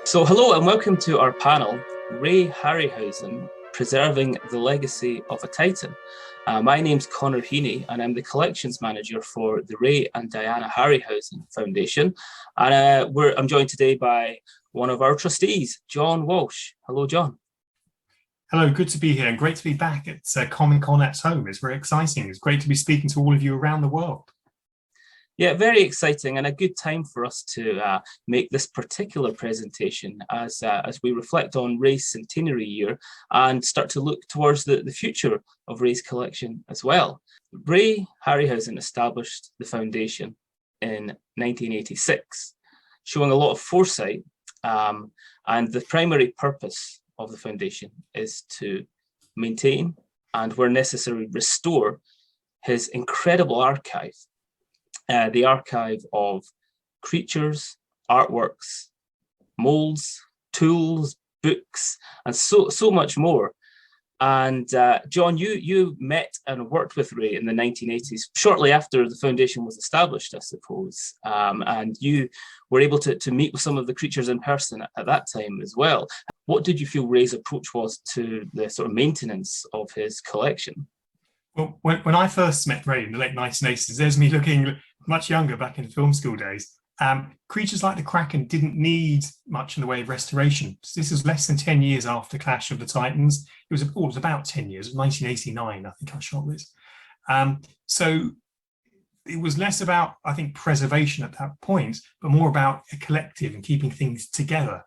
So hello and welcome to our panel, Ray Harryhausen, Preserving the Legacy of a Titan. My name's Connor Heaney and I'm the Collections Manager for the Ray and Diana Harryhausen Foundation. And I'm joined today by one of our trustees, John Walsh. Hello, John. Hello, good to be here and great to be back at Comic Con at home. It's very exciting. It's great to be speaking to all of you around the world. Yeah, very exciting and a good time for us to make this particular presentation as we reflect on Ray's centenary year and start to look towards the future of Ray's collection as well. Ray Harryhausen established the foundation in 1986, showing a lot of foresight, and the primary purpose of the foundation is to maintain and, where necessary, restore his incredible archive. The archive of creatures, artworks, molds, tools, books, and so much more. And John, you met and worked with Ray in the 1980s, shortly after the foundation was established, I suppose. And you were able to meet with some of the creatures in person at that time as well. What did you feel Ray's approach was to the sort of maintenance of his collection? Well, when I first met Ray in the late 1980s, there's me looking much younger back in film school days. Creatures like the Kraken didn't need much in the way of restoration. This is less than 10 years after Clash of the Titans. It was about 10 years, 1989, I think I shot this. So it was less about, I think, preservation at that point, but more about a collective and keeping things together.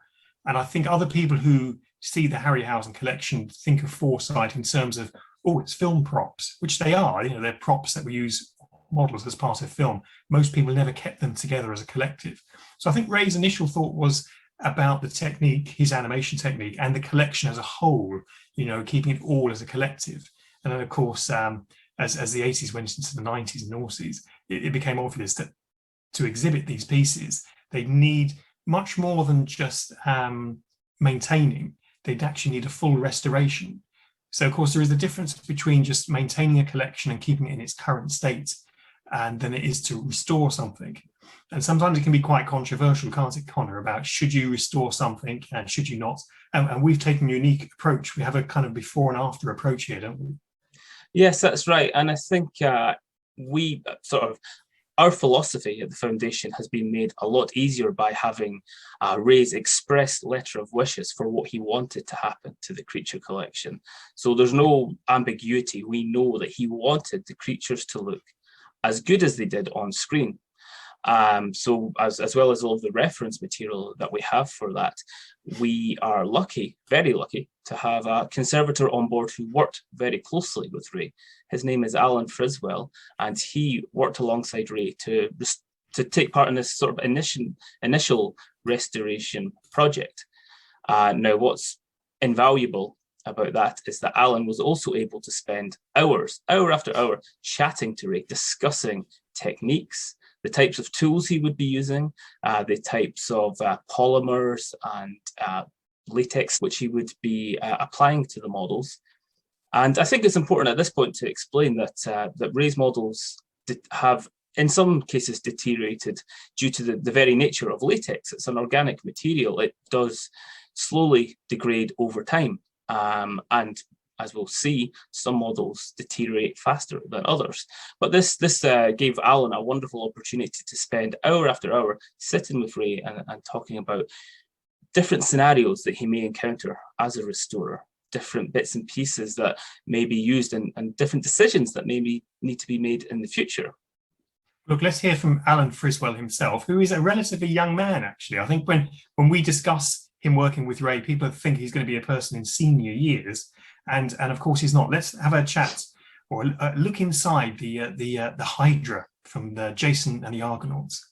And I think other people who see the Harryhausen collection think of foresight in terms of, oh, it's film props, which they are. You know, they're props that we use models as part of film. Most people never kept them together as a collective. So I think Ray's initial thought was about the technique, his animation technique, and the collection as a whole, you know, keeping it all as a collective. And then, of course, as the 80s went into the 90s and noughties, it became obvious that to exhibit these pieces, they'd need much more than just maintaining. They'd actually need a full restoration. So, of course, there is a difference between just maintaining a collection and keeping it in its current state, and than it is to restore something. And sometimes it can be quite controversial, can't it, Connor, about should you restore something and should you not? And we've taken a unique approach. We have a kind of before and after approach here, don't we? Yes, that's right. And I think we sort of, our philosophy at the foundation has been made a lot easier by having Ray's express letter of wishes for what he wanted to happen to the creature collection. So there's no ambiguity. We know that he wanted the creatures to look as good as they did on screen. So as well as all of the reference material that we have for that, we are lucky, very lucky, to have a conservator on board who worked very closely with Ray. His name is Alan Friswell, and he worked alongside Ray to take part in this sort of initial restoration project. Now, what's invaluable about that is that Alan was also able to spend hour after hour, chatting to Ray, discussing techniques, the types of tools he would be using, the types of polymers and latex which he would be applying to the models. And I think it's important at this point to explain that Ray's models have, in some cases, deteriorated due to the very nature of latex. It's an organic material. It does slowly degrade over time. And as we'll see, some models deteriorate faster than others. But this gave Alan a wonderful opportunity to spend hour after hour sitting with Ray and talking about different scenarios that he may encounter as a restorer, different bits and pieces that may be used and different decisions that maybe need to be made in the future. Look, let's hear from Alan Friswell himself, who is a relatively young man, actually. I think when we discuss him working with Ray, people think he's going to be a person in senior years, and of course he's not. Let's have a chat or look inside the Hydra from Jason and the Argonauts.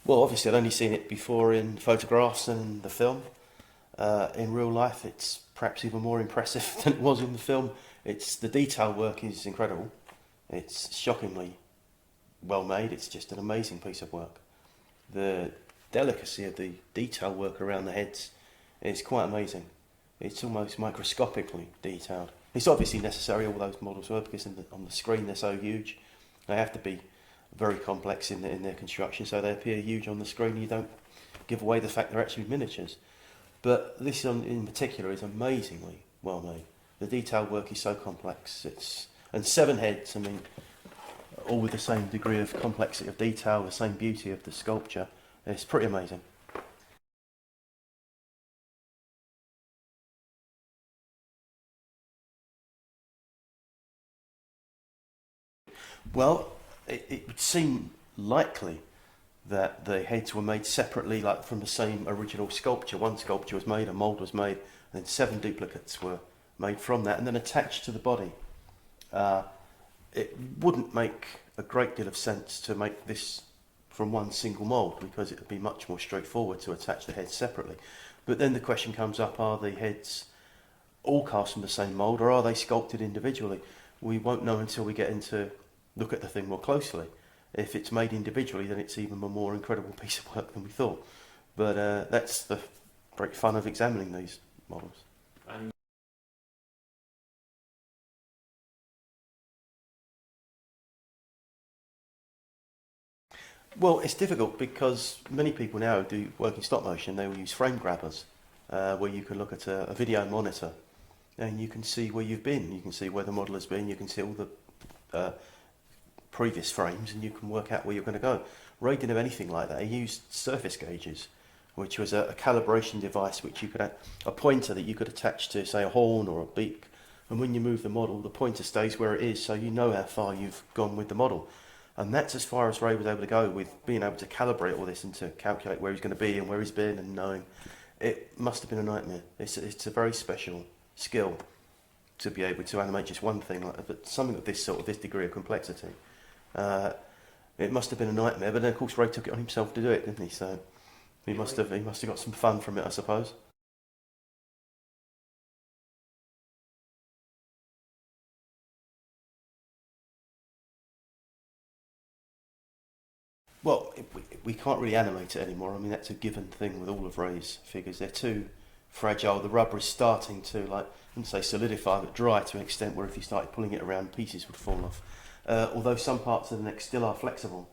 Well, obviously I'd only seen it before in photographs and the film. In real life, it's perhaps even more impressive than it was in the film. The detail work is incredible. It's shockingly well made. It's just an amazing piece of work. The delicacy of the detail work around the heads is quite amazing. It's almost microscopically detailed. It's obviously necessary, all those models were, because on the screen they're so huge. They have to be very complex in their construction, so they appear huge on the screen. You don't give away the fact they're actually miniatures. But this in particular is amazingly well made. The detail work is so complex. And 7 heads, I mean, all with the same degree of complexity of detail, the same beauty of the sculpture. It's pretty amazing. Well, it would seem likely that the heads were made separately, like from the same original sculpture. One sculpture was made, a mould was made, and then 7 duplicates were made from that, and then attached to the body. It wouldn't make a great deal of sense to make this from one single mould, because it would be much more straightforward to attach the heads separately. But then the question comes up, are the heads all cast from the same mould, or are they sculpted individually? We won't know until we get into look at the thing more closely. If it's made individually, then it's even a more incredible piece of work than we thought. But that's the great fun of examining these models. Well, it's difficult because many people now do work in stop motion. They will use frame grabbers, where you can look at a video monitor and you can see where you've been. You can see where the model has been. You can see all the previous frames, and you can work out where you're going to go. Ray didn't have anything like that. He used surface gauges, which was a calibration device which you could a pointer that you could attach to, say, a horn or a beak. And when you move the model, the pointer stays where it is, so you know how far you've gone with the model. And that's as far as Ray was able to go with being able to calibrate all this and to calculate where he's going to be and where he's been, and knowing. It must have been a nightmare. It's a very special skill to be able to animate just one thing like that, but something of this sort, of this degree of complexity. It must have been a nightmare, but then of course Ray took it on himself to do it, didn't he? So he must have got some fun from it, I suppose. Well, we can't really animate it anymore. I mean, that's a given thing with all of Ray's figures. They're too fragile. The rubber is starting to, like, I wouldn't say solidify, but dry to an extent where if you started pulling it around, pieces would fall off. Although some parts of the neck still are flexible,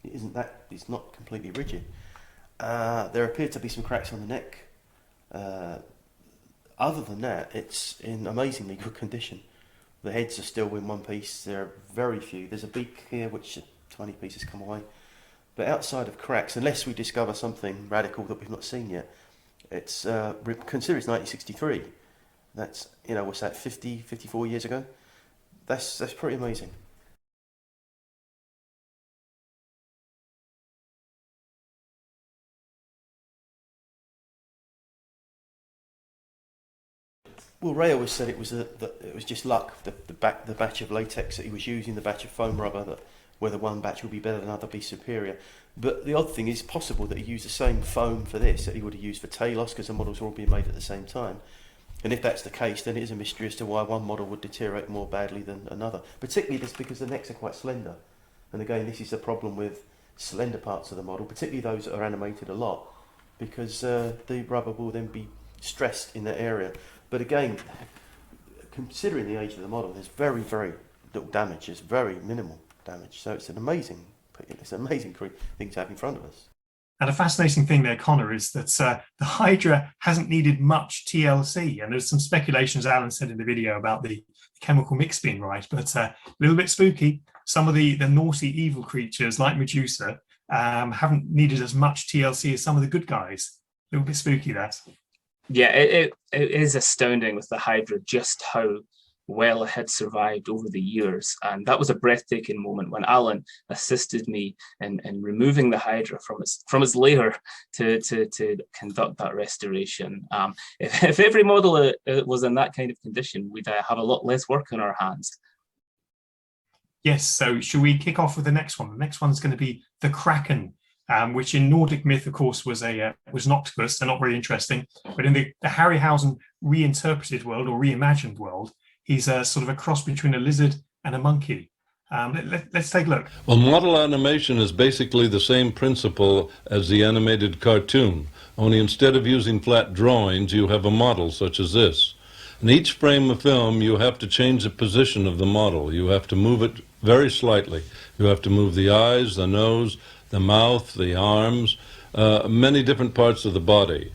it's not completely rigid. There appear to be some cracks on the neck. Other than that, it's in amazingly good condition. The heads are still in one piece. There are very few. There's a beak here, which tiny pieces come away. But outside of cracks, unless we discover something radical that we've not seen yet, it's consider it's 1963. That's, what's that, 54 years ago? That's pretty amazing. Well, Ray always said it was it was just luck. The batch of latex that he was using, the batch of foam rubber, that whether one batch would be better than another, be superior. But the odd thing is possible that he used the same foam for this that he would have used for Talos, because the models were all being made at the same time. And if that's the case, then it is a mystery as to why one model would deteriorate more badly than another. Particularly this because the necks are quite slender. And again, this is the problem with slender parts of the model, particularly those that are animated a lot, because the rubber will then be stressed in that area. But again, considering the age of the model, there's very, very little damage. There's very minimal damage. So it's an amazing thing to have in front of us. And a fascinating thing there, Connor, is that the Hydra hasn't needed much TLC. And there's some speculation, as Alan said in the video, about the chemical mix being right, but a little bit spooky. Some of the naughty evil creatures, like Medusa, haven't needed as much TLC as some of the good guys. A little bit spooky, that. Yeah, it is astounding with the Hydra just how well it had survived over the years. And that was a breathtaking moment when Alan assisted me in removing the Hydra from its lair to conduct that restoration. If every model was in that kind of condition, we'd have a lot less work on our hands. Yes, so should we kick off with the next one? The next one's going to be the Kraken. Which in Nordic myth, of course, was an octopus. They're not very interesting. But in the Harryhausen reinterpreted world or reimagined world, he's sort of a cross between a lizard and a monkey. Let's take a look. Well, model animation is basically the same principle as the animated cartoon, only instead of using flat drawings, you have a model such as this. In each frame of film, you have to change the position of the model. You have to move it very slightly. You have to move the eyes, the nose, the mouth, the arms, many different parts of the body.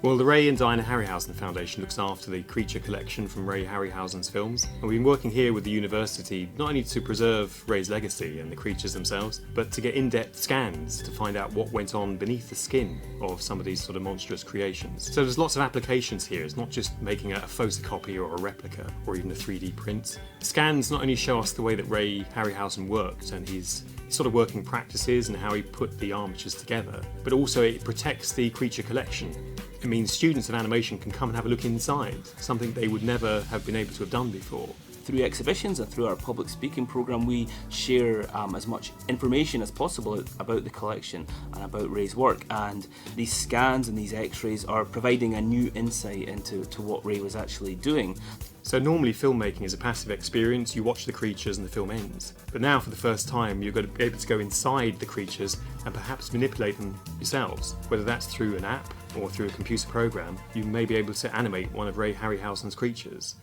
Well, the Ray and Diana Harryhausen Foundation looks after the creature collection from Ray Harryhausen's films, and we've been working here with the university not only to preserve Ray's legacy and the creatures themselves, but to get in-depth scans to find out what went on beneath the skin of some of these sort of monstrous creations. So there's lots of applications here. It's not just making a photocopy or a replica or even a 3D print. Scans not only show us the way that Ray Harryhausen worked and his sort of working practices and how he put the armatures together, but also it protects the creature collection. It means students of animation can come and have a look inside, something they would never have been able to have done before. Through exhibitions and through our public speaking programme, we share as much information as possible about the collection and about Ray's work, and these scans and these x-rays are providing a new insight into what Ray was actually doing. So normally filmmaking is a passive experience, you watch the creatures and the film ends. But now for the first time you're going to be able to go inside the creatures and perhaps manipulate them yourselves. Whether that's through an app or through a computer program, you may be able to animate one of Ray Harryhausen's creatures.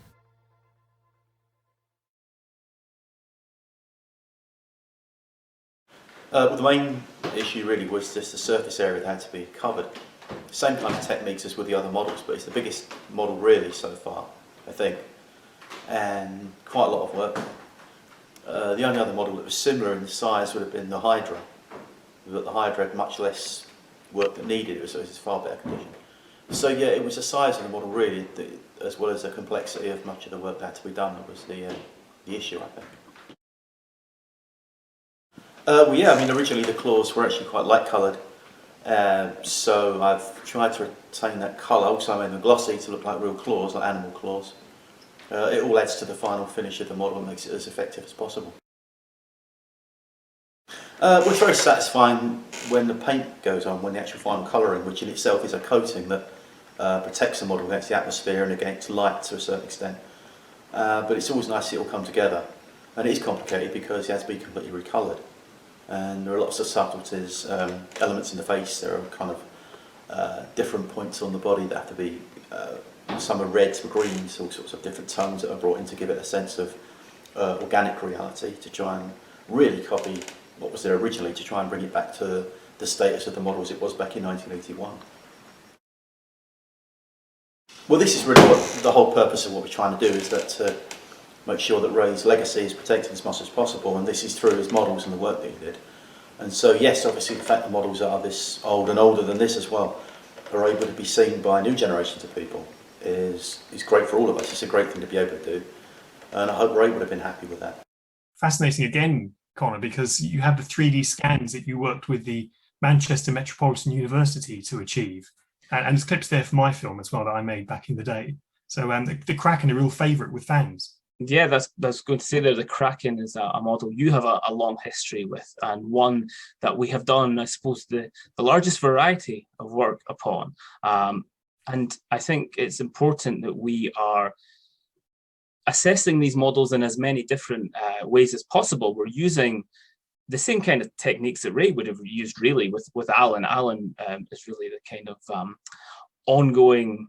Well, the main issue really was just the surface area that had to be covered. Same kind of techniques as with the other models, but it's the biggest model really so far, I think, and quite a lot of work. The only other model that was similar in size would have been the Hydra, but the Hydra had much less work that needed, it was far better condition. So yeah, it was the size of the model really, as well as the complexity of much of the work that had to be done, that was the issue, I think. Well, yeah, I mean, originally the claws were actually quite light coloured, so I've tried to retain that colour. Also, I made them glossy to look like real claws, like animal claws. It all adds to the final finish of the model and makes it as effective as possible. Well, it's very satisfying when the paint goes on, when the actual final colouring, which in itself is a coating that protects the model against the atmosphere and against light to a certain extent. But it's always nice to see it all come together. And it is complicated because it has to be completely recoloured. And there are lots of subtleties, elements in the face. There are kind of different points on the body that have to be, some are reds, some are greens, all sorts of different tones that are brought in to give it a sense of organic reality, to try and really copy what was there originally, to try and bring it back to the status of the model as it was back in 1981. Well, this is really what the whole purpose of what we're trying to do, is that to make sure that Ray's legacy is protected as much as possible, and this is through his models and the work that he did. And so yes, obviously the fact the models are this old and older than this as well are able to be seen by new generations of people is great for all of us. It's a great thing to be able to do, and I hope Ray would have been happy with that. Fascinating again, Connor, because you have the 3D scans that you worked with the Manchester Metropolitan University to achieve, and there's clips there for my film as well that I made back in the day. So the Kraken, a real favourite with fans. Yeah, that's going to say there. The Kraken is a model you have a long history with, and one that we have done, I suppose, the largest variety of work upon. And I think it's important that we are assessing these models in as many different ways as possible. We're using the same kind of techniques that Ray would have used really with Alan. Alan is really the kind of ongoing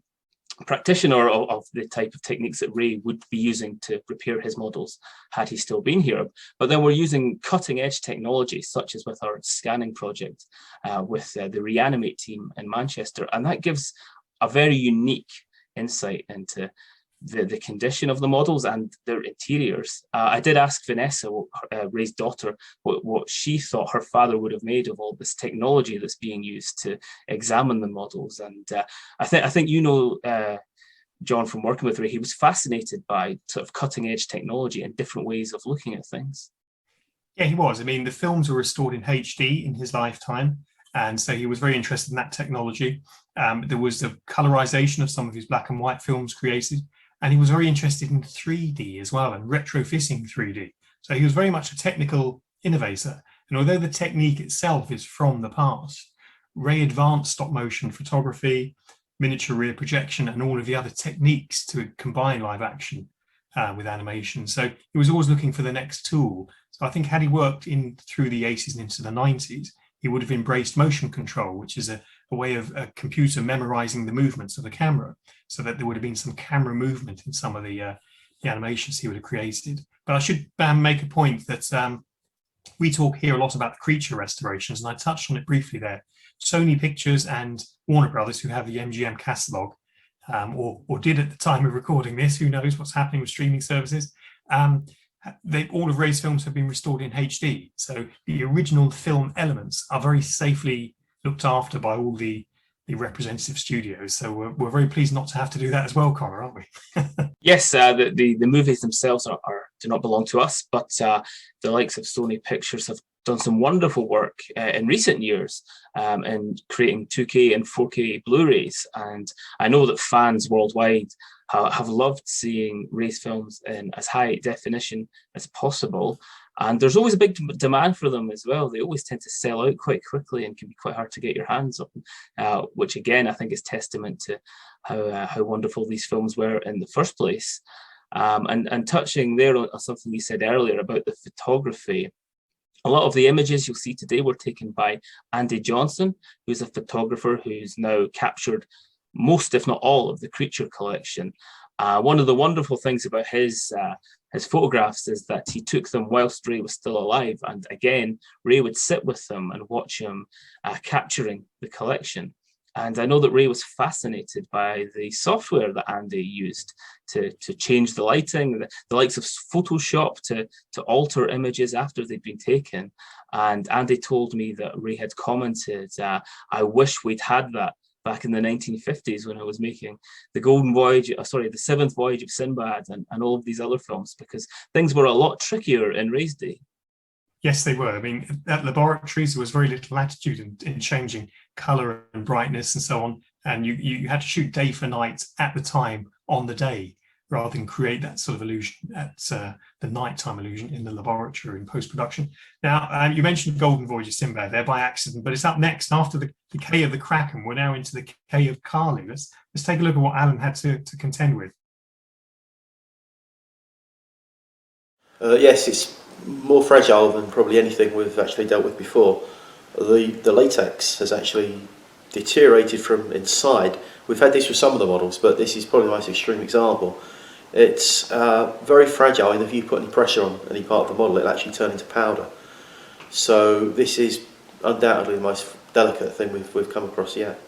practitioner of the type of techniques that Ray would be using to prepare his models had he still been here. But then we're using cutting edge technology, such as with our scanning project with the Reanimate team in Manchester. And that gives a very unique insight into the condition of the models and their interiors. I did ask Vanessa, Ray's daughter, what she thought her father would have made of all this technology that's being used to examine the models. And I think you know, John, from working with Ray, he was fascinated by sort of cutting edge technology and different ways of looking at things. Yeah, he was. I mean, the films were restored in HD in his lifetime, and so he was very interested in that technology. There was the colorization of some of his black and white films created, and he was very interested in 3D as well and retrofitting 3D. So he was very much a technical innovator. And although the technique itself is from the past, Ray advanced stop motion photography, miniature rear projection, and all of the other techniques to combine live action with animation. So he was always looking for the next tool. So I think had he worked through the 80s and into the 90s, he would have embraced motion control, which is a a way of a computer memorizing the movements of the camera, so that there would have been some camera movement in some of the animations he would have created. But I should make a point that we talk here a lot about the creature restorations, and I touched on it briefly there. Sony Pictures and Warner Brothers, who have the MGM catalog, or did at the time of recording this, who knows what's happening with streaming services, all of Ray's films have been restored in HD. So the original film elements are very safely looked after by all the representative studios. So we're very pleased not to have to do that as well, Connor, aren't we? Yes, the movies themselves do not belong to us, but the likes of Sony Pictures have done some wonderful work in recent years in creating 2K and 4K Blu-rays. And I know that fans worldwide have loved seeing Ray's films in as high definition as possible. And there's always a big demand for them as well. They always tend to sell out quite quickly and can be quite hard to get your hands on, which again, I think is testament to how wonderful these films were in the first place. And touching there on something you said earlier about the photography, a lot of the images you'll see today were taken by Andy Johnson, who's a photographer who's now captured most, if not all, of the creature collection. One of the wonderful things about his photographs is that he took them whilst Ray was still alive. And again, Ray would sit with them and watch him capturing the collection. And I know that Ray was fascinated by the software that Andy used to change the lighting, the likes of Photoshop to alter images after they'd been taken. And Andy told me that Ray had commented, I wish we'd had that back in the 1950s when I was making the Seventh Voyage of Sinbad and all of these other films, because things were a lot trickier in Ray's day. Yes, they were. I mean, at laboratories, there was very little latitude in changing colour and brightness and so on. And you had to shoot day for night at the time on the day, rather than create that sort of illusion at the nighttime illusion in the laboratory in post-production. Now, you mentioned Golden Voyage of Sinbad there by accident, but it's up next. After the decay of the Kraken, we're now into the decay of Carly. Let's take a look at what Alan had to contend with. Yes, it's more fragile than probably anything we've actually dealt with before. The latex has actually deteriorated from inside. We've had this with some of the models, but this is probably the most extreme example. It's very fragile, and if you put any pressure on any part of the model, it'll actually turn into powder. So this is undoubtedly the most delicate thing we've come across yet.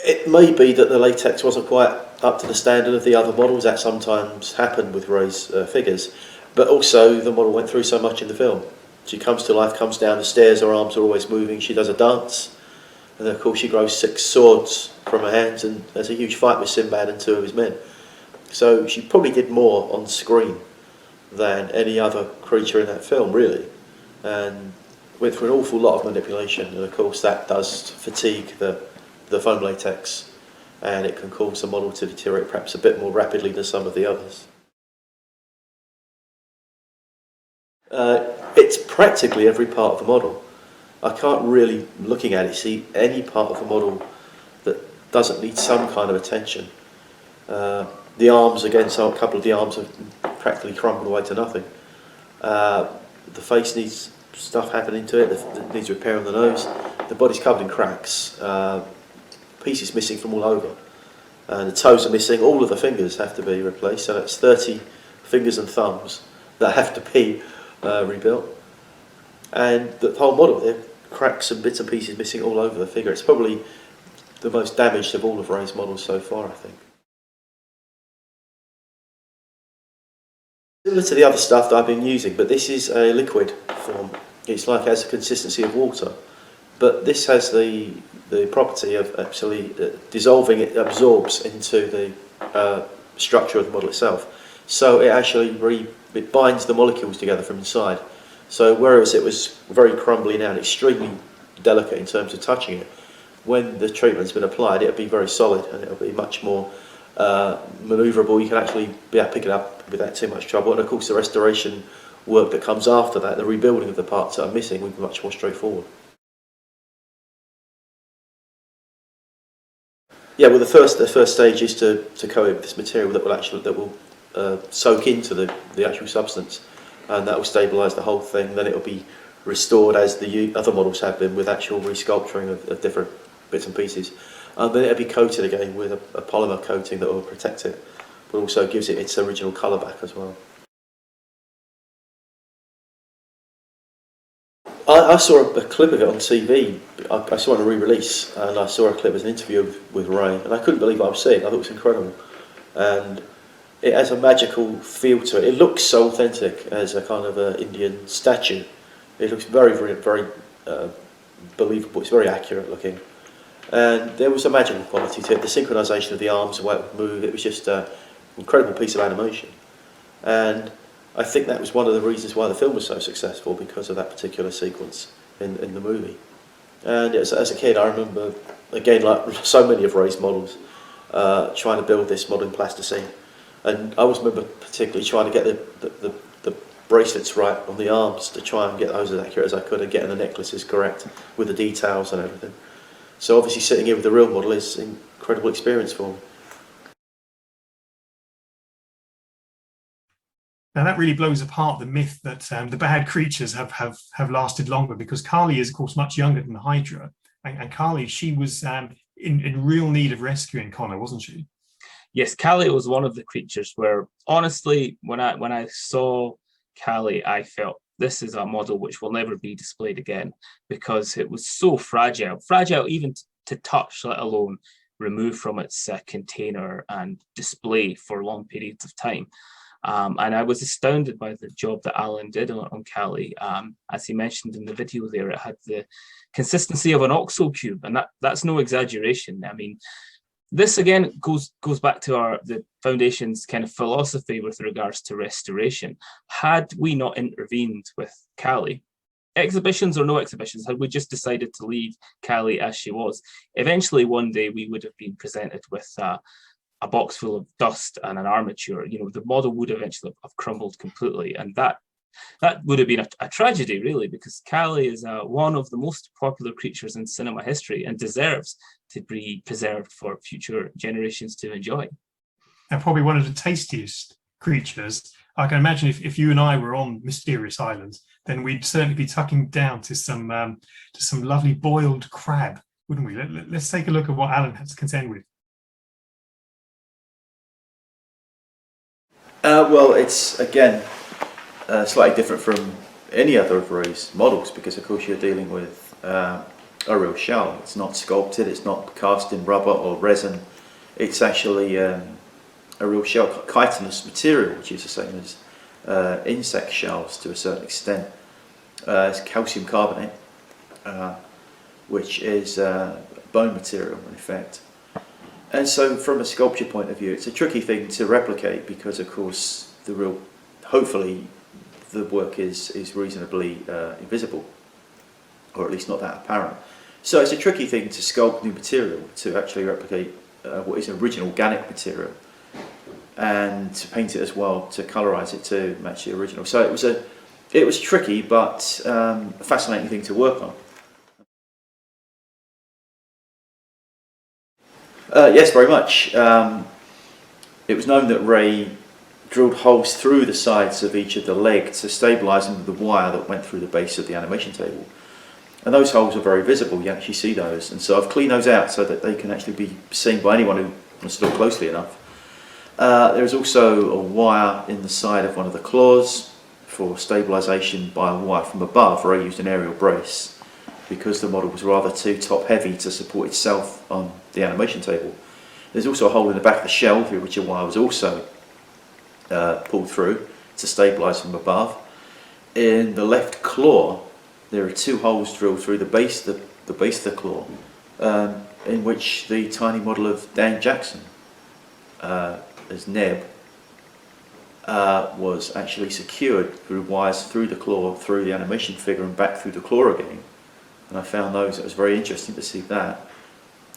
It may be that the latex wasn't quite up to the standard of the other models. That sometimes happened with Ray's figures, but also the model went through so much in the film. She comes to life, comes down the stairs, her arms are always moving, she does a dance, and then of course she grows 6 swords from her hands, and there's a huge fight with Sinbad and 2 of his men. So she probably did more on screen than any other creature in that film, really, and went through an awful lot of manipulation, and of course that does fatigue the foam latex, and it can cause the model to deteriorate perhaps a bit more rapidly than some of the others. It's practically every part of the model. I can't really, looking at it, see any part of the model that doesn't need some kind of attention. The arms, again, a couple of the arms have practically crumbled away to nothing. The face needs stuff happening to it, it needs repair on the nose. The body's covered in cracks, pieces missing from all over. The toes are missing, all of the fingers have to be replaced, so that's 30 fingers and thumbs that have to be rebuilt. And the whole model, there are cracks and bits and pieces missing all over the figure. It's probably the most damaged of all of Ray's models so far, I think. Similar to the other stuff that I've been using, but this is a liquid form. It's like it has the consistency of water, but this has the property of actually dissolving. It absorbs into the structure of the model itself. So it actually it binds the molecules together from inside. So whereas it was very crumbly now and extremely delicate in terms of touching it, when the treatment's been applied, it'll be very solid and it'll be much more manoeuvrable. You can actually pick it up without too much trouble. And of course the restoration work that comes after that, the rebuilding of the parts that are missing, will be much more straightforward. Yeah, well, the first stage is to coat it with this material that will soak into the actual substance, and that will stabilise the whole thing. Then it will be restored as the other models have been, with actual resculpturing of different bits and pieces. Then it'll be coated again with a polymer coating that will protect it, but also gives it its original colour back as well. I saw a clip of it on TV. I saw it in a re-release, and I saw a clip as an interview with Ray, and I couldn't believe what I was seeing. I thought it was incredible, and it has a magical feel to it. It looks so authentic as a kind of an Indian statue. It looks very, very, very believable. It's very accurate looking, and there was a magical quality to it. The synchronisation of the arms, the way it would move, it was just an incredible piece of animation, and I think that was one of the reasons why the film was so successful, because of that particular sequence in the movie. And as a kid, I remember, again, like so many of Ray's models, trying to build this modern plasticine. And I always remember particularly trying to get the bracelets right on the arms, to try and get those as accurate as I could, and getting the necklaces correct with the details and everything. So obviously sitting here with the real model is an incredible experience for me. Now that really blows apart the myth that the bad creatures have lasted longer, because Kali is, of course, much younger than the Hydra. And Kali, she was in real need of rescuing, Connor, wasn't she? Yes, Kali was one of the creatures where, honestly, when I saw Kali, I felt this is a model which will never be displayed again, because it was so fragile even to touch, let alone remove from its container and display for long periods of time. And I was astounded by the job that Alan did on Kali. As he mentioned in the video there, it had the consistency of an oxo cube, and that's no exaggeration. I mean, this again goes back to the Foundation's kind of philosophy with regards to restoration. Had we not intervened with Kali, exhibitions or no exhibitions, had we just decided to leave Kali as she was, eventually one day we would have been presented with a box full of dust and an armature. You know, the model would eventually have crumbled completely, and that would have been a tragedy, really, because Kali is one of the most popular creatures in cinema history and deserves to be preserved for future generations to enjoy. And probably one of the tastiest creatures. I can imagine if you and I were on Mysterious Island, then we'd certainly be tucking down to some lovely boiled crab, wouldn't we? Let's take a look at what Alan has to contend with. Well, it's, again, slightly different from any other of Ray's models, because of course you're dealing with a real shell. It's not sculpted, it's not cast in rubber or resin. It's actually a real shell, chitinous material, which is the same as insect shells to a certain extent. It's calcium carbonate, which is bone material in effect. And so from a sculpture point of view, it's a tricky thing to replicate, because of course hopefully the work is reasonably invisible, or at least not that apparent. So it's a tricky thing to sculpt new material, to actually replicate what is original organic material, and to paint it as well, to colorise it to match the original. So it was tricky, but a fascinating thing to work on. Yes, very much. It was known that Ray drilled holes through the sides of each of the legs to stabilise them with the wire that went through the base of the animation table. And those holes are very visible, you actually see those. And so I've cleaned those out so that they can actually be seen by anyone who wants to look closely enough. There's also a wire in the side of one of the claws for stabilisation by a wire from above. Ray used an aerial brace, because the model was rather too top heavy to support itself on the animation table. There's also a hole in the back of the shell through which a wire was also pulled through to stabilise from above. In the left claw, there are two holes drilled through the base of the claw, in which the tiny model of Dan Jackson as Neb was actually secured through wires through the claw, through the animation figure, and back through the claw again. And I found those, it was very interesting to see that.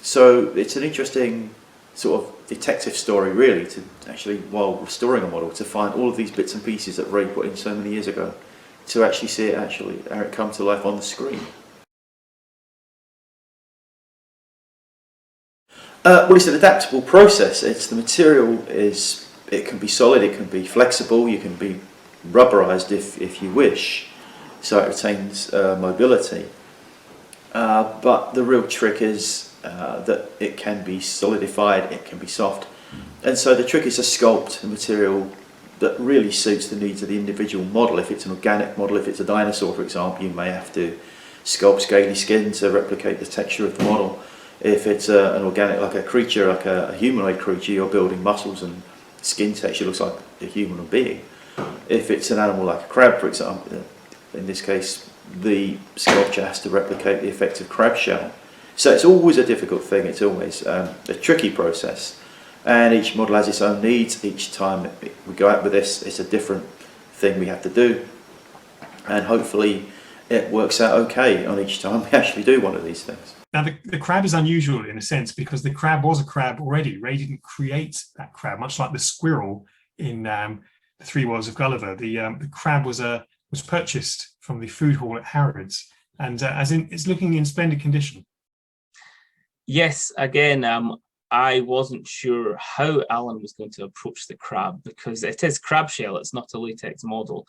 So it's an interesting sort of detective story, really, to actually, while restoring a model, to find all of these bits and pieces that Ray put in so many years ago, to actually see it how it come to life on the screen. Well, it's an adaptable process. The material it can be solid, it can be flexible, you can be rubberized if you wish. so it retains mobility. But the real trick is that it can be solidified, it can be soft, and so the trick is to sculpt a material that really suits the needs of the individual model. If it's an organic model, if it's a dinosaur, for example, you may have to sculpt scaly skin to replicate the texture of the model. If it's an organic, like a creature, like a humanoid creature, you're building muscles and skin texture looks like a human being. If it's an animal like a crab, for example, in this case, the sculpture has to replicate the effect of crab shell. So it's always a difficult thing, it's always a tricky process. And each model has its own needs. Each time we go out with this, it's a different thing we have to do. And hopefully it works out okay on each time we actually do one of these things. Now, the crab is unusual in a sense because the crab was a crab already. Ray didn't create that crab, much like the squirrel in The Three Worlds of Gulliver. The crab was purchased from the food hall at Harrods, and it's looking in splendid condition. Yes, again, I wasn't sure how Alan was going to approach the crab because it is crab shell, it's not a latex model.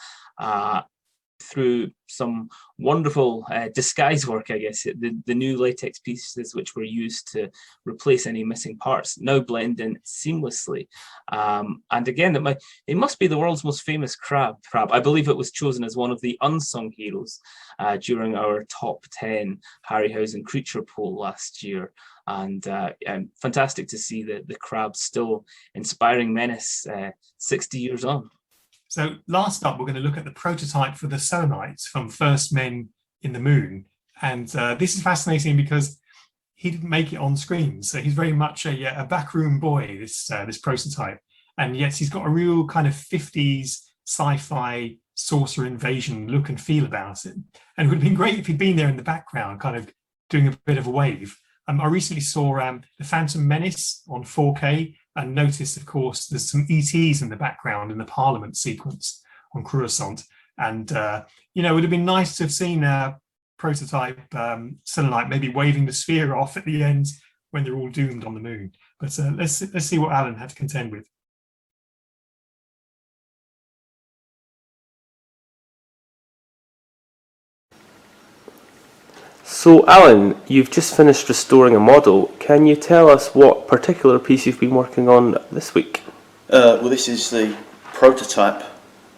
Through some wonderful disguise work, I guess, the new latex pieces which were used to replace any missing parts now blend in seamlessly. And again, it must be the world's most famous crab. I believe it was chosen as one of the unsung heroes during our top 10 Harryhausen creature poll last year. And fantastic to see the crab still inspiring menace 60 years on. So last up, we're going to look at the prototype for the Selenite from First Men in the Moon. And this is fascinating because he didn't make it on screen. So he's very much a backroom boy, this prototype. And yet he's got a real kind of 50s sci-fi saucer invasion look and feel about it. And it would have been great if he'd been there in the background, kind of doing a bit of a wave. I recently saw The Phantom Menace on 4K and noticed, of course, there's some ETs in the background in the Parliament sequence on Coruscant. And, it would have been nice to have seen a prototype Selenite maybe waving the sphere off at the end when they're all doomed on the moon. But let's see what Alan had to contend with. So, Alan, you've just finished restoring a model. Can you tell us what particular piece you've been working on this week? Well, this is the prototype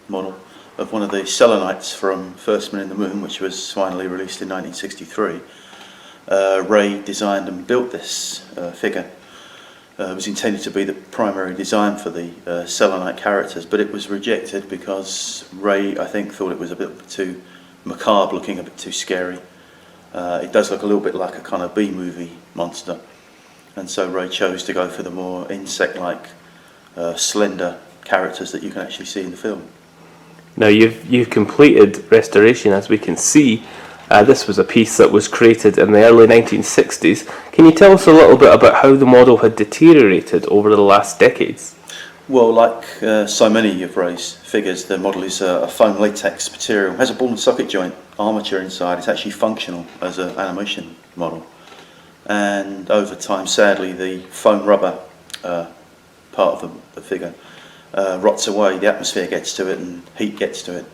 model of one of the Selenites from First Men in the Moon, which was finally released in 1963. Ray designed and built this figure. It was intended to be the primary design for the Selenite characters, but it was rejected because Ray, I think, thought it was a bit too macabre looking, a bit too scary. It does look a little bit like a kind of B-movie monster, and so Ray chose to go for the more insect-like, slender characters that you can actually see in the film. Now you've completed restoration, as we can see. This was a piece that was created in the early 1960s. Can you tell us a little bit about how the model had deteriorated over the last decades? Well, like so many of Ray's figures, the model is a foam latex material. It has a ball and socket joint armature inside. It's actually functional as an animation model. And over time, sadly, the foam rubber part of the figure rots away. The atmosphere gets to it and heat gets to it.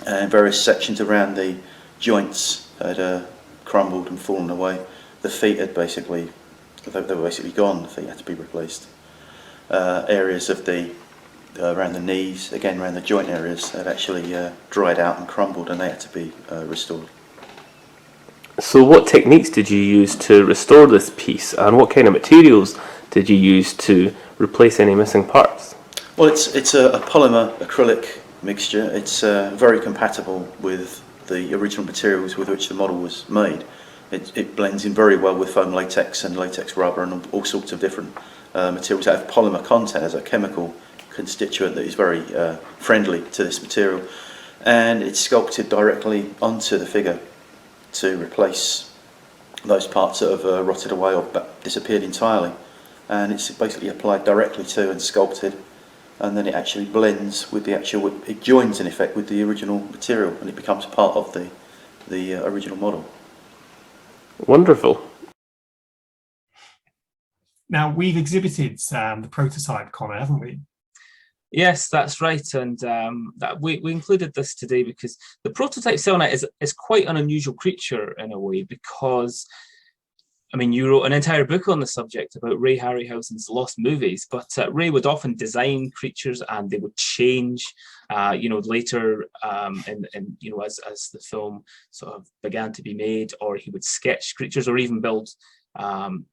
And various sections around the joints had crumbled and fallen away. The feet had basically, they were basically gone. The feet had to be replaced. Areas of around the knees, again around the joint areas, had actually dried out and crumbled, and they had to be restored. So what techniques did you use to restore this piece, and what kind of materials did you use to replace any missing parts? Well, it's a polymer acrylic mixture. It's very compatible with the original materials with which the model was made. It blends in very well with foam latex and latex rubber and all sorts of different materials that have polymer content as a chemical constituent that is very friendly to this material, and it's sculpted directly onto the figure to replace those parts that have rotted away or disappeared entirely, and it's basically applied directly to and sculpted, and then it actually blends with it joins in effect with the original material, and it becomes part of the original model. Wonderful. Now, we've exhibited the prototype, Connor, haven't we? Yes, that's right, and that we included this today because the prototype Selenite is quite an unusual creature in a way because, I mean, you wrote an entire book on the subject about Ray Harryhausen's lost movies, but Ray would often design creatures and they would change, later, as the film sort of began to be made, or he would sketch creatures or um,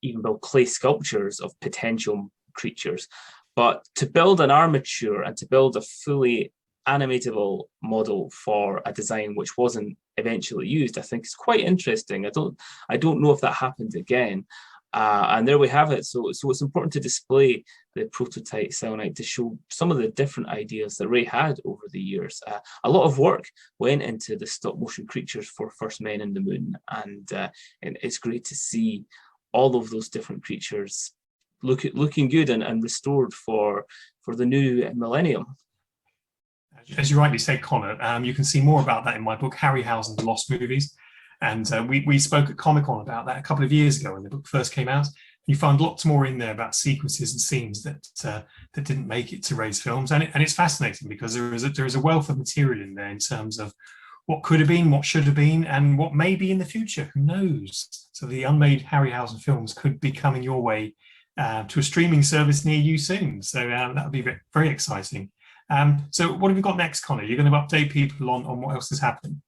even build clay sculptures of potential creatures. But to build an armature and to build a fully animatable model for a design which wasn't eventually used, I think is quite interesting. I don't know if that happened again. And there we have it. So it's important to display the prototype Selenite to show some of the different ideas that Ray had over the years. A lot of work went into the stop motion creatures for First Men in the Moon, and it's great to see all of those different creatures looking good and restored for the new millennium. As you rightly say, Connor, you can see more about that in my book, Harryhausen, The Lost Movies. And we spoke at Comic-Con about that a couple of years ago when the book first came out. You find lots more in there about sequences and scenes that didn't make it to Ray's films. And it's fascinating because there is a wealth of material in there in terms of what could have been, what should have been, and what may be in the future. Who knows? So the unmade Harryhausen films could be coming your way to a streaming service near you soon. So that would be very exciting. So what have we got next, Connor? You're going to update people on what else is happening.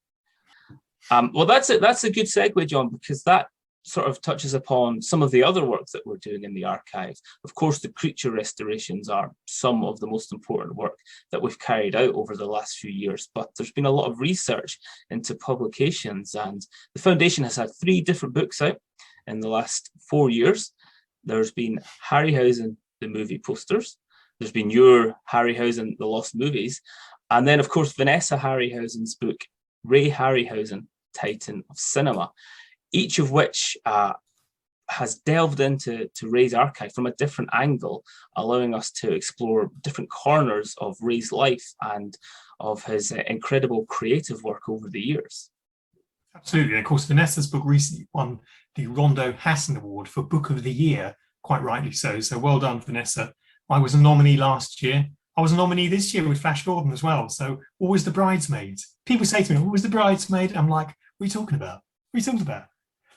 Well, that's it. That's a good segue, John, because that sort of touches upon some of the other work that we're doing in the archive. Of course, the creature restorations are some of the most important work that we've carried out over the last few years, but there's been a lot of research into publications, and the Foundation has had 3 different books out in the last 4 years. There's been Harryhausen, the movie posters. There's been your Harryhausen, The Lost Movies. And then, of course, Vanessa Harryhausen's book, Ray Harryhausen, Titan of Cinema, each of which has delved into Ray's archive from a different angle, allowing us to explore different corners of Ray's life and of his incredible creative work over the years. Absolutely. And of course, Vanessa's book recently won the Rondo Hassan Award for Book of the Year, quite rightly so. So well done, Vanessa. I was a nominee last year. I was a nominee this year with Flash Gordon as well. So always the bridesmaids. People say to me, always the bridesmaid. I'm like, what are you talking about? What are you talking about?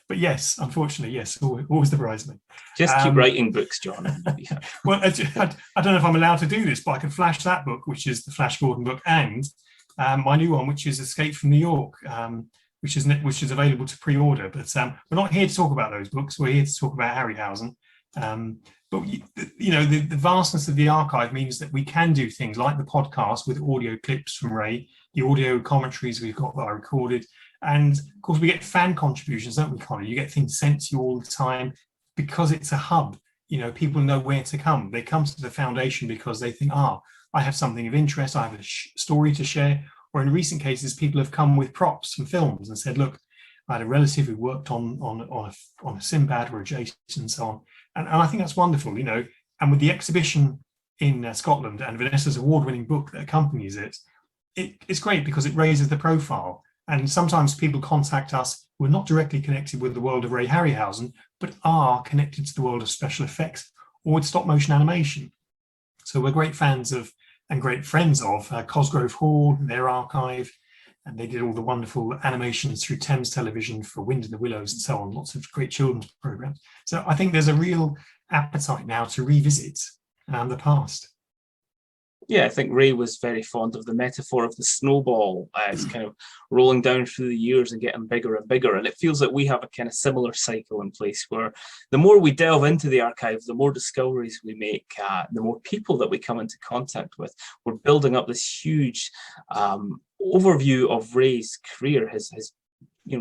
But yes, unfortunately, yes, always the bridesmaid. Just keep writing books, John. Yeah. Well, I don't know if I'm allowed to do this, but I can flash that book, which is the Flash Gordon book, and my new one, which is Escape from New York, which is available to pre-order. But we're not here to talk about those books. We're here to talk about Harryhausen. But the vastness of the archive means that we can do things like the podcast with audio clips from Ray, the audio commentaries we've got that I recorded, and of course we get fan contributions, don't we, Connor? You get things sent to you all the time because it's a hub. People know where to come. They come to the foundation because they think, I have something of interest, I have a story to share. Or in recent cases, people have come with props from films and said, look, I had a relative who worked on a Sinbad or a Jason and so on. And I think that's wonderful, and with the exhibition in Scotland and Vanessa's award-winning book that accompanies it, it's great because it raises the profile. And sometimes people contact us who are not directly connected with the world of Ray Harryhausen, but are connected to the world of special effects or with stop motion animation. So we're great fans of and great friends of Cosgrove Hall, their archive, and they did all the wonderful animations through Thames Television for Wind in the Willows and so on, lots of great children's programs. So I think there's a real appetite now to revisit the past. Yeah, I think Ray was very fond of the metaphor of the snowball. It's kind of rolling down through the years and getting bigger and bigger. And it feels like we have a kind of similar cycle in place where the more we delve into the archive, the more discoveries we make, the more people that we come into contact with. We're building up this huge overview of Ray's career, his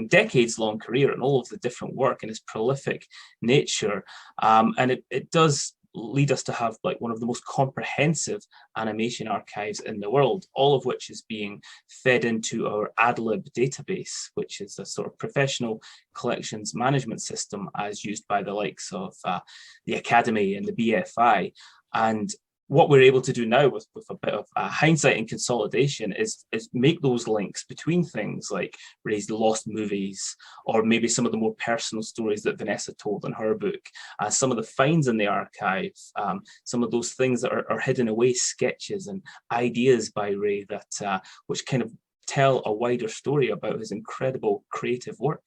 decades-long career and all of the different work and his prolific nature. And it does lead us to have like one of the most comprehensive animation archives in the world, all of which is being fed into our AdLib database, which is a sort of professional collections management system as used by the likes of the Academy and the BFI. And what we're able to do now with a bit of hindsight and consolidation is make those links between things like Ray's lost movies, or maybe some of the more personal stories that Vanessa told in her book, some of the finds in the archive, some of those things that are hidden away, sketches and ideas by Ray that which kind of tell a wider story about his incredible creative work.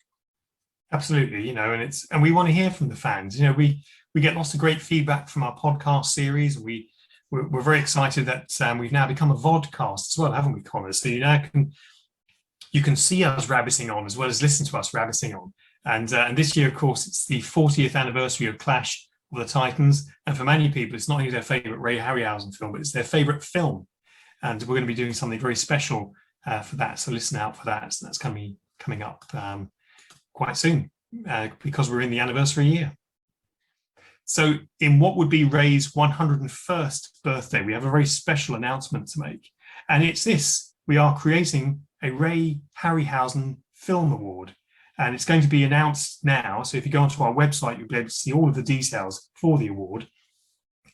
Absolutely, and we want to hear from the fans. We get lots of great feedback from our podcast series. We're very excited that we've now become a vodcast as well, haven't we, Connor? So you can see us rabbiting on as well as listen to us rabbiting on. And this year, of course, it's the 40th anniversary of Clash of the Titans. And for many people, it's not only their favourite Ray Harryhausen film, but it's their favourite film. And we're going to be doing something very special for that. So listen out for that. So that's coming up quite soon because we're in the anniversary year. So in what would be Ray's 101st birthday, we have a very special announcement to make. And it's this: we are creating a Ray Harryhausen Film Award. And it's going to be announced now. So if you go onto our website, you'll be able to see all of the details for the award.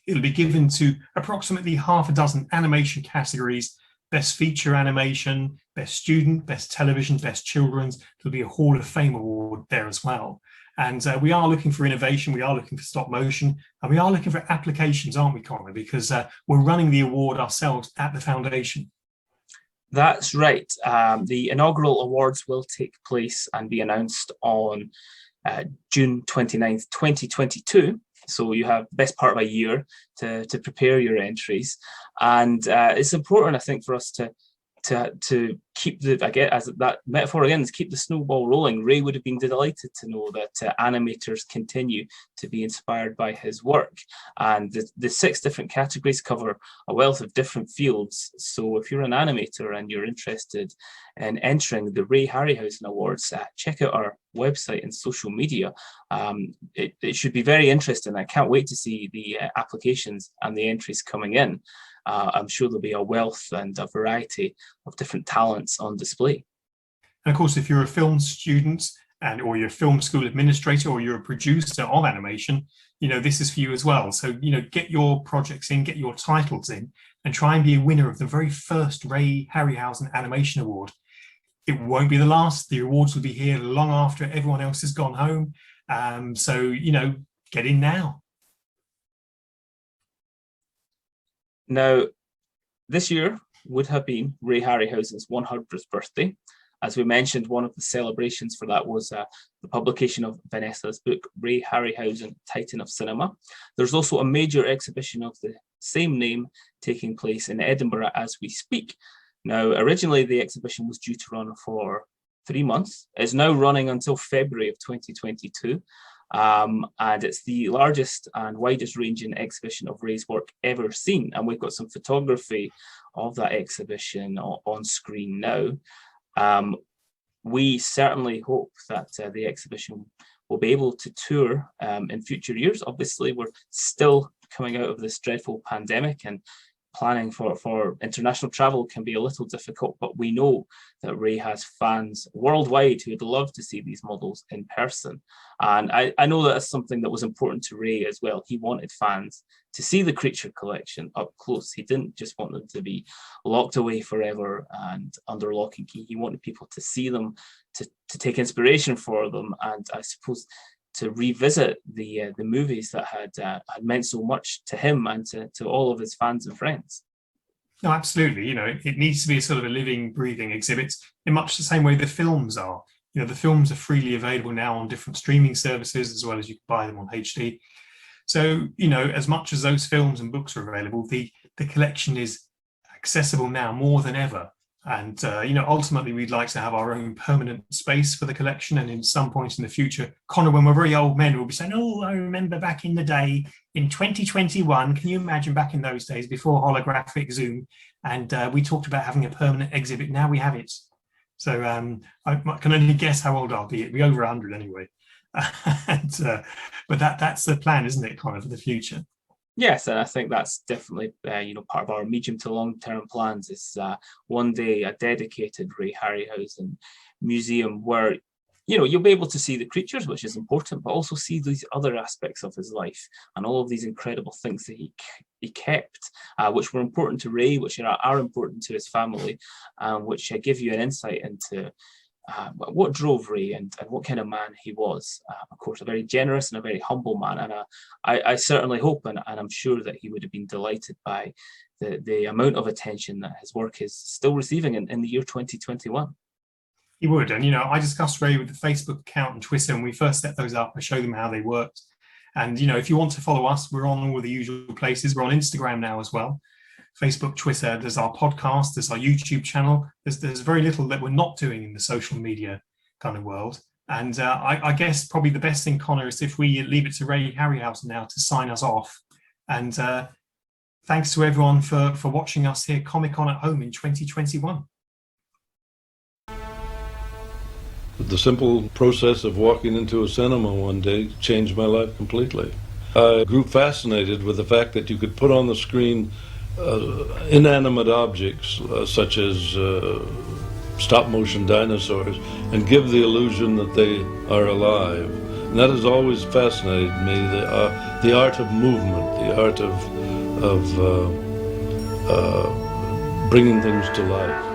It'll be given to approximately half a dozen animation categories: Best Feature Animation, Best Student, Best Television, Best Children's. There'll be a Hall of Fame award there as well. And we are looking for innovation, we are looking for stop motion, and we are looking for applications, aren't we, Connor? Because we're running the award ourselves at the foundation. That's right. The inaugural awards will take place and be announced on June 29th, 2022. So you have the best part of a year to prepare your entries. And it's important, I think, for us to keep as that metaphor again, is keep the snowball rolling. Ray would have been delighted to know that animators continue to be inspired by his work. And the 6 different categories cover a wealth of different fields. So if you're an animator and you're interested in entering the Ray Harryhausen Awards, check out our website and social media. It should be very interesting. I can't wait to see the applications and the entries coming in. I'm sure there'll be a wealth and a variety of different talents on display. And of course, if you're a film student or you're a film school administrator or you're a producer of animation, this is for you as well. So, get your projects in, get your titles in, and try and be a winner of the very first Ray Harryhausen Animation Award. It won't be the last. The awards will be here long after everyone else has gone home. So, get in now. Now, this year would have been Ray Harryhausen's 100th birthday. As we mentioned, one of the celebrations for that was the publication of Vanessa's book, Ray Harryhausen, Titan of Cinema. There's also a major exhibition of the same name taking place in Edinburgh as we speak. Now, originally the exhibition was due to run for 3 months. It's now running until February of 2022. And it's the largest and widest ranging exhibition of Ray's work ever seen. And we've got some photography of that exhibition on screen now. We certainly hope that the exhibition will be able to tour in future years. Obviously, we're still coming out of this dreadful pandemic, and planning for international travel can be a little difficult, but we know that Ray has fans worldwide who would love to see these models in person. And I know that's something that was important to Ray as well. He wanted fans to see the creature collection up close. He didn't just want them to be locked away forever and under lock and key. He wanted people to see them, to take inspiration for them, and I suppose to revisit the movies that had meant so much to him and to all of his fans and friends. No, absolutely. It needs to be a sort of a living, breathing exhibit in much the same way the films are. The films are freely available now on different streaming services, as well as you can buy them on HD. So, as much as those films and books are available, the collection is accessible now more than ever. And, ultimately, we'd like to have our own permanent space for the collection. And in some point in the future, Connor, when we're very old men, we'll be saying, oh, I remember back in the day in 2021. Can you imagine back in those days before holographic Zoom? And we talked about having a permanent exhibit. Now we have it. So I can only guess how old I'll be. It'll be over 100 anyway. But that's the plan, isn't it, Connor, for the future? Yes, and I think that's definitely part of our medium to long-term plans is one day a dedicated Ray Harryhausen museum where you'll be able to see the creatures, which is important, but also see these other aspects of his life and all of these incredible things that he kept, which were important to Ray, which are important to his family, which give you an insight into what drove Ray and what kind of man he was. Of course, a very generous and a very humble man. And I certainly hope, and I'm sure that he would have been delighted by the amount of attention that his work is still receiving in the year 2021. He would. And, I discussed Ray with the Facebook account and Twitter, and we first set those up. I showed them how they worked. And, if you want to follow us, we're on all the usual places. We're on Instagram now as well. Facebook, Twitter, there's our podcast, there's our YouTube channel. There's very little that we're not doing in the social media kind of world. And I guess probably the best thing, Connor, is if we leave it to Ray Harryhausen now to sign us off. And thanks to everyone for watching us here, Comic-Con at Home in 2021. The simple process of walking into a cinema one day changed my life completely. I grew fascinated with the fact that you could put on the screen inanimate objects such as stop-motion dinosaurs and give the illusion that they are alive. And that has always fascinated me, the art of movement, the art of bringing things to life.